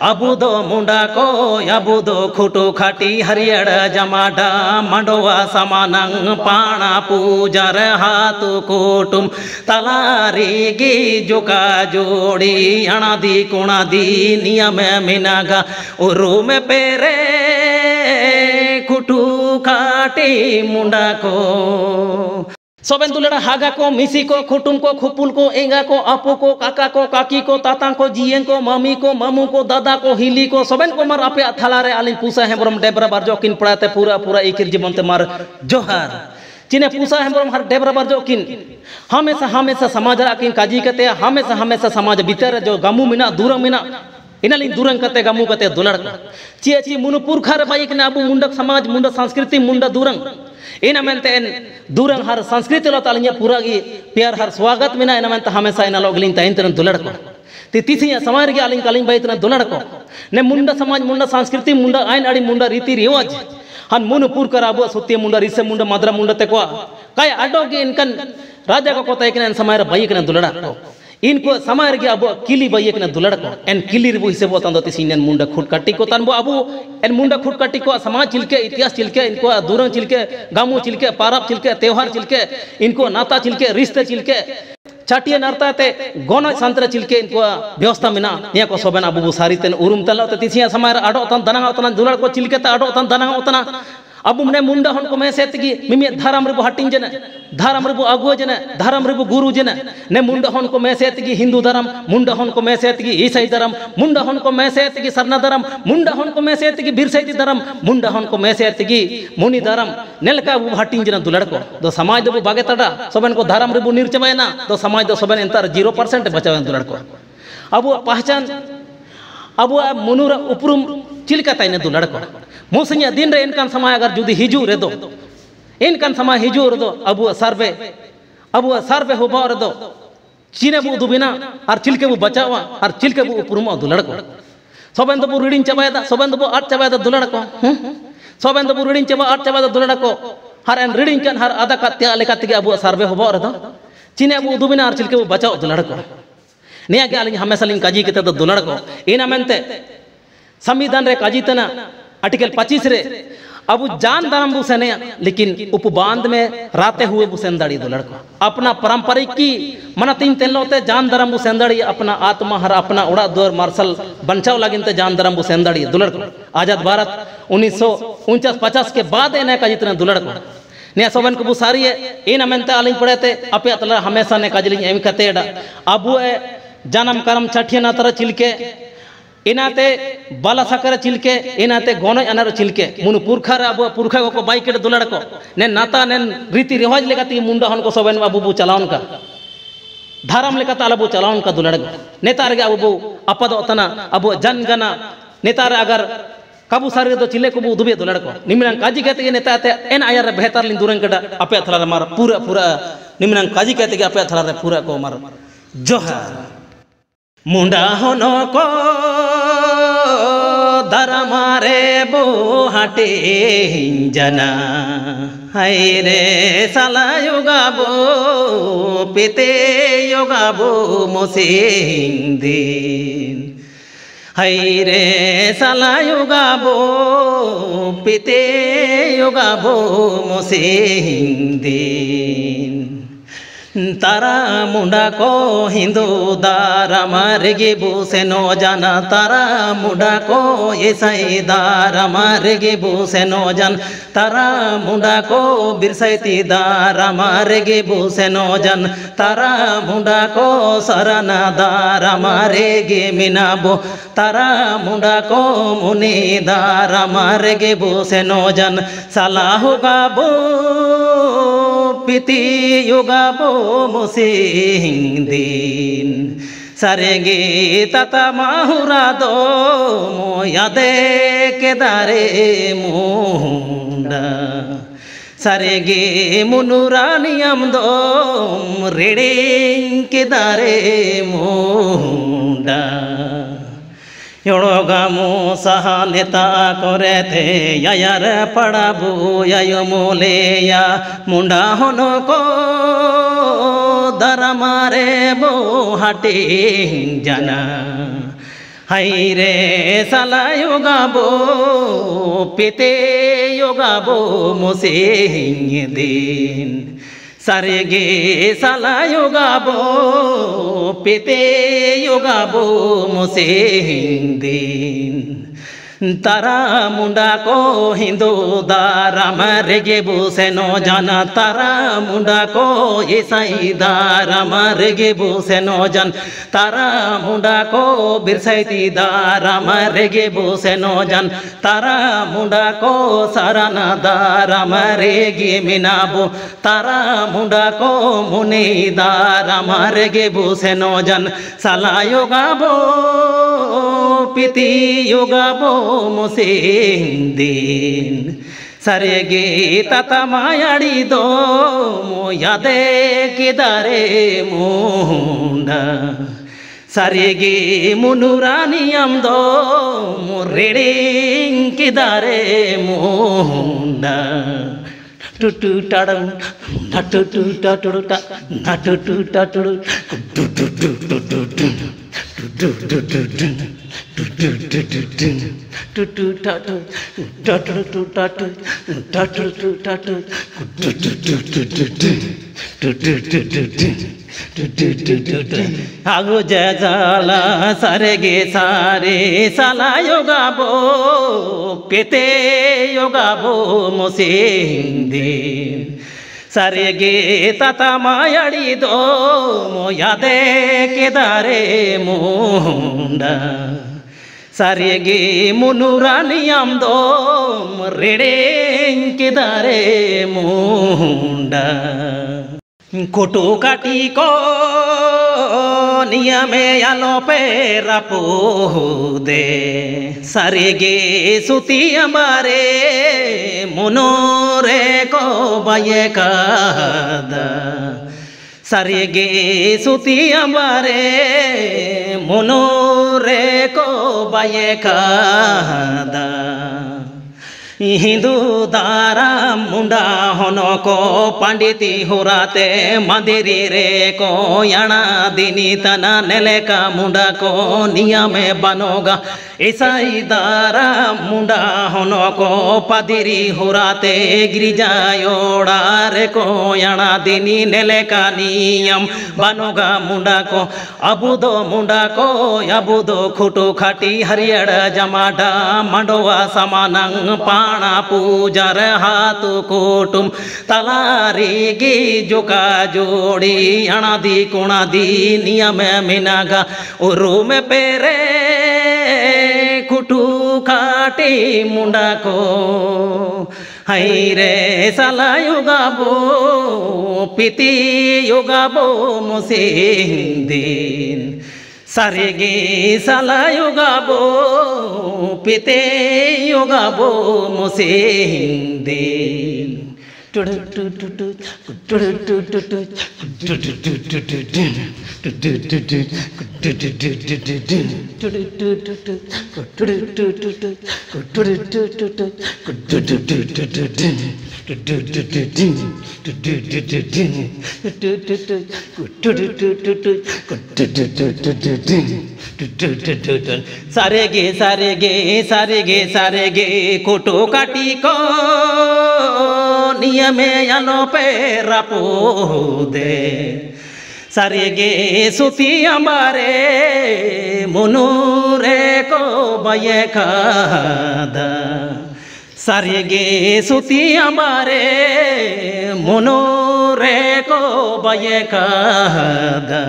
अबुदो मुंडा को अबुदो खुटो खाटी हरियर जमाडा मंडवा समानंग पाणा पूजार हाथ कोटुम तलारी गी जोका जोड़ी अणादी कुणादी नियम मिनागा उरुम पेरे खुटू खाटी मुंडा को सोबेन दुलड़ा हागा को मिसी को खुटुम को खुपुल को एंगा को अपो को काका को काकी को ताता को जियें को मम्मी को मामू को दादा को हिली को सोबेन को मार आपे अथालारे आलिन पूसा हेम्ब्रम डेबरा बारजो किन पड़ाते पूरा पूरा इकिर जीवन ते मार जोहार चिने पूसा हेम्ब्रम हर डेबरा बारजो किन हमेशा हमेशा समाज राकिन काजी कते हमेशा हमेशा समाज भीतर जो गामू मिना दूर मिना इनालिन दूरंग कते गामू कते दुलड़ ची ची मुनुपुर खार बाइक ने अबु मुंडक समाज मुंडा संस्कृति मुंडा दूरंग इन मेनते दूरंग हर संस्कृति लो तालिया पूरा की प्यार हर स्वागत मिना इन मेनते हमेशा इन लोग लिन ताइन तरन दुलड़ को तीसिया समाज के आलिंग कालिंग बाई तरन दुलड़ को ने मुंडा समाज मुंडा संस्कृति मुंडा आइन आड़ी मुंडा रीति रिवाज हन मुनुपुर कर अबु सुत्य मुंडा रिसे मुंडा मद्रा मुंडा ते को काय आडो के इनकन राजा को कोता इकन समाज रे बाई कन दुलड़ा को इनको समाज के अब किली बाई कन दुलड़ को एन किली रे हिसाब बोतन तीसिन मुंडा खुटकाटी को तन बो अबु एन मुंडा खुटकाटी को समाज चिलके इतिहास चिलके इनको दूरंग चिलके गामू चिलके पारब चिलके त्योहार चिलके इनको नाता चिलके रिश्ते चिलके चाटिया नारता ते गोना संतरा चिलके इनको व्यवस्था मिना निया को सोबेन अबु सारी तेन उरुम तला ते तीसिया समाज आडो तन दना तन दुलड़ को चिलके ता आडो तन दना उतना अब ने मुंडा हन को मैसे तगी मिमी धाराम रेबो हटिंग जने धाराम रेबो अगुआ जने धाराम रेबो गुरु जने ने मुंडा हन को मैसे तगी हिंदू धर्म मुंडा हन को मैसे तगी ईसाई धर्म मुंडा हन को मैसे तगी सरना धर्म मुंडा हन को मैसे तगी बिरसैती धर्म मुंडा हन को मैसे तगी मुनि धर्म नेलका वो हटिंग जने दुलड़ को दो समाज दो बागे तड़ा सोबेन को धाराम रेबो निर्चबायना दो समाज दो सोबेन इंतर 0% बचावे दुलड़ को अब पहचान अब मनुरा उपरुम चिलका ताइने दुलड़ को मुसनिया दिन रे इनकान समय अगर जुदी हिजू रे दो इनकान समय हिजू रे दो अब सर्वे हो बार दो चीने बु दुबिना और चिलके बु बचावा और चिलके बु उपरुम दुलड़ को सोबेन दो बु रीडिंग चबायदा सोबेन दो बु आट चबायदा दुलड़ को सोबेन दो बु रीडिंग चबा आट चबायदा दुलड़ को हर एन रीडिंग कन हर आदा कत्या लेका तगे अब सर्वे हो बार दो चीने बु दुबिना और चिलके बु बचाओ दुलड़ को निया के आलिंग हमेशा लिंग काजी केते दुलड़ को इना मेनते संविधान रे काजी तना आर्टिकल 25 रे अब जान दाम बु सेने लेकिन उपबांध में राते हुए बु सेंदाड़ी दुलड़ को अपना पारंपरिक की मना तीन तेलोते जान दाम बु सेंदाड़ी अपना आत्मा हर अपना उड़ा द्वार मार्शल बंचाव लगिनते जान दाम बु सेंदाड़ी दुलड़ को आजाद भारत 1949-50 के बाद एने का जितना दुलड़ को ने सोबन को बुसारी है इन मेनते आलिंग पड़ेते अपे अतला हमेशा ने काजलिंग एम कतेडा अबु जानम करम छठिया ना तरह चिलके इनाते बाला साकर चिलके इनाते गोनो अनार चिलके मुनु पुरखा रे अब पुरखा को बाइक के दुलड़ को ने नाता ने रीति रिवाज लेकाती मुंडा हन को सोबेन अबु बु चलाउन का धाराम लेका ताला बु चलाउन का दुलड़ को नेता रे अबु अपद ओतना अबु जनगना नेता रे अगर काबू सारे दो चिले को बु दुबे दुलड़ को निमरंग काजी कहते नेता ते एन आयर बेहतर लिन दूरंग कड़ा अपे थला रे मार पूरा पूरा निमरंग काजी कहते अपे थला रे पूरा को मार जोहार मुंडा होनो को धरमारे बो हटे जना हाय रे साला योगा बो पिते योगा बो मोसे दिन हाय रे साला योगा बो पिते योगा बो मोसे दिन तारा मुंडा को हिंदू दारा मारेगे बो से नो जाना तारा मुंडा को ईसाई दारा मारेगे बो से नो जान तारा मुंडा को बिरसैती दारा मारेगे बो से नो जान तारा मुंडा को सरना दारा मारेगे मीना बो तारा मुंडा को मुनि दारा मारेगे बो से नो जान साला होगा बो पिति योगा बो मुसिंग दिन सारेंगे तता माहुरा दो मोया दे के दारे मुंडा सारेंगे मुनुरानियम दो रेडिंग के दारे मुंडा योड़ोगामो सहा नेता करे थे यार पड़ाबू यायो मोलेया मुंडा होनो को धरमारे बो हटे जाना হাইরে সালায়ো গাবো পেতে গাবো মোসে দিন সারে গে সালায়ো গাবো পেতে গাবো মোসে দিন तारा मुंडा को हिंदू दारा मरे गे बुसे नो जाना तारा मुंडा को ईसाई दारा मरे गे बुसे नो जान तारा मुंडा को बिरसाईती दारा मरे गे बुसे नो जान तारा मुंडा को साराना दारा मरे गे मिनाबो तारा मुंडा को मुनी दारा मरे गे बुसे नो जान सालायो गाबो पिती योगाबो मोसे दिन सारे गे ताता मायाड़ी दो मोयादे किदारे मुंडा सारे गे मुनुरानियम दो मोरेडिंग किदारे मुंडा टुटु टाडम टुटु टाटुडु टा टुटु टाटुडु आगो जाला सारे गे सारे सालायो गाबो पेते गाबो मोसे दिन सारे गे ताता मायाड़ी दो मोयादे केदारे मुंडा सारे गे मुनुरानियम दो रेड़े केदारे मुंडा कोटो काटी को नियमे आलो पे रापो दे सारे गे सुती हमारे मुनोरे को बाये कादा सारे गे सुती हमारे मुनोरे को बाये कादा हिंदू दारा मुंडा होनो को पंडिती हुराते मंदिरी रे को याना दिनी तना नेले का मुंडा को नियमे बनोगा ईसाई दारा मुंडा होनो को पदिरी हुराते गिरिजायोड़ा रे को याना दिनी नेले का नियम बनोगा मुंडा को अबुदो मुंडा को अबुदो खुटू खाटी हरियर जमाडा मंडोवा समानंग पाणा पूजार हाथ कोटुम तलारी गी जोका जोड़ी अणादी कुणादी नियम मिनागा उरु में पेरे खुटू खाटी मुंडा को हाइरे सालायो गाबो पिती योगाबो मोसे दिन सारे गे सालायो गाबो पिते योगाबो मोसे दिन सारे गे सारे गे सारे गे सारे गे कोटो काटी को नियमे आलो पे रापो दे सारे गे सुती हमारे मुनुरे को बाये खादा सारे गे सुती हमारे मुनुरे को बाये खादा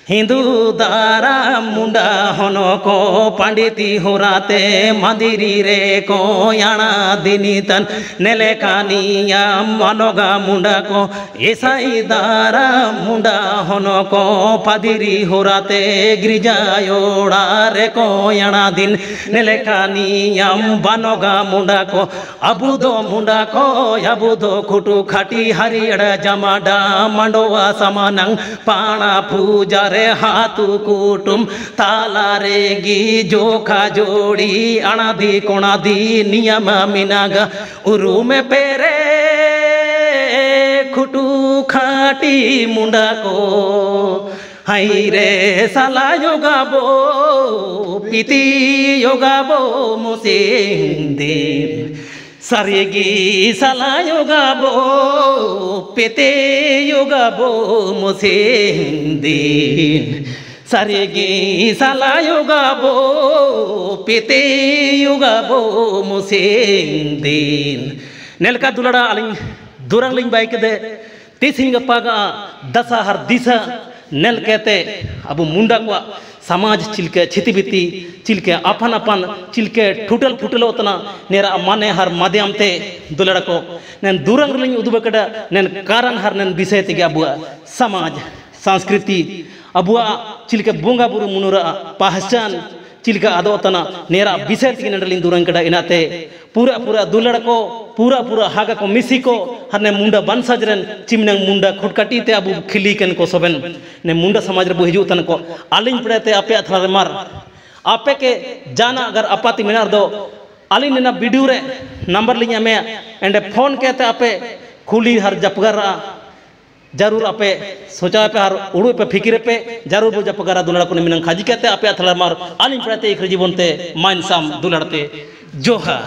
हिंदू दारा मुंडा होनो को पंडिती हुराते मंदिरी रे को याना दिनी तन नेले कानिया मनोगा मुंडा को ईसाई दारा मुंडा होनो को पदिरी हुराते गिरिजायोड़ा रे को याना दिन नेले कानिया बनोगा मुंडा को अबुदो मुंडा को अबुदो खुटू खाटी हरियर जमाडा मंडोवा समानंग पाणा पूजा हाथू कुटुम तालारे गी जोखा जोड़ी अणादी कोणादी नियम मिनागा उरु में पेरे खुटू खाटी मुंडा को हाई रे साला योगाबो पीती योगाबो मुसिंदिन सारेगी साला योगाबो पेते योगाबो मुसिंदिन सारेगी साला योगाबो पेते योगाबो मुसिंदिन नेलका दुलड़ा अलिंग दुरंग लिंग बाइक दे तीसिंग पागा दसा हर दिशा नेल कहते अब मुंडा को समाज चिलके छितिबिति चिलके अपन अपन चिलके ठुटल फुटल उतना नेरा माने हर माध्यम ते दुलड़ा को नेन दुरंग लिंग उदुबकड़ा नेन कारण हर नेन विषय ते अबुआ समाज संस्कृति अबुआ चिलके बोंगा बुरु मुनुरा पहचान चिलका आदो तना नेरा विषय ते नडलिंग दुरंग कड़ा इनाते पूरा पूरा दुलड़ा को पूरा पूरा हागा को मिसी को हरने मुंडा बन सजरन चिमनंग मुंडा खुटकाटी ते अबु खिली कन को सबन ने मुंडा समाज रे हिजू तन को आलिंग पड़ते आपे अथला मार आपे के जाना अगर अपाति मिनार दो आलिंग ने ना वीडियो रे नंबर लिया में एंडे फोन कहते आपे खुली हर जपगरा जरूर आपे सोचा पे हर उड़ू पे फिक्र पे जरूर वो जपगरा दुलड़ा को मिनंग खाजी कहते आपे अथला मार आलिंग पड़ते एक जीवन ते माइनसाम दुलड़ते जोहार।